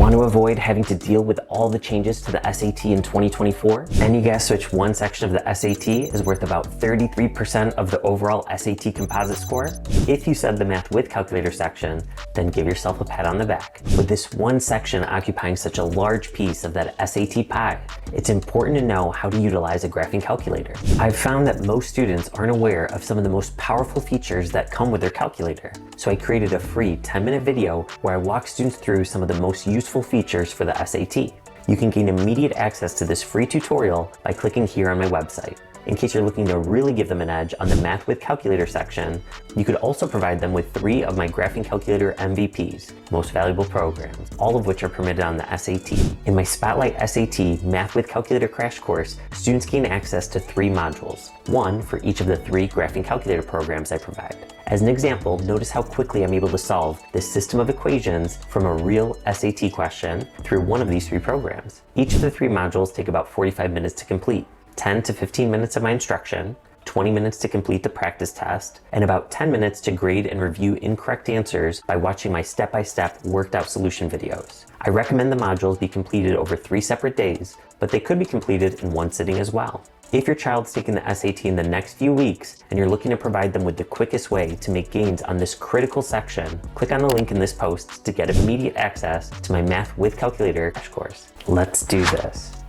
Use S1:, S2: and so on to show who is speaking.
S1: Want to avoid having to deal with all the changes to the SAT in 2024? Any guess which one section of the SAT is worth about 33% of the overall SAT composite score? If you said the math with calculator section, then give yourself a pat on the back. With this one section occupying such a large piece of that SAT pie, it's important to know how to utilize a graphing calculator. I've found that most students aren't aware of some of the most powerful features that come with their calculator. So I created a free 10-minute video where I walk students through some of the most useful features for the SAT. You can gain immediate access to this free tutorial by clicking here on my website. In case you're looking to really give them an edge on the Math with Calculator section, you could also provide them with 3 of my Graphing Calculator MVPs, Most Valuable Programs, all of which are permitted on the SAT. In my Spotlight SAT Math with Calculator crash course, students gain access to 3 modules, 1 for each of the 3 Graphing Calculator programs I provide. As an example, notice how quickly I'm able to solve this system of equations from a real SAT question through one of these 3 programs. Each of the 3 modules take about 45 minutes to complete. 10 to 15 minutes of my instruction, 20 minutes to complete the practice test, and about 10 minutes to grade and review incorrect answers by watching my step-by-step worked out solution videos. I recommend the modules be completed over 3 separate days, but they could be completed in one sitting as well. If your child's taking the SAT in the next few weeks and you're looking to provide them with the quickest way to make gains on this critical section, click on the link in this post to get immediate access to my Math with Calculator crash course. Let's do this.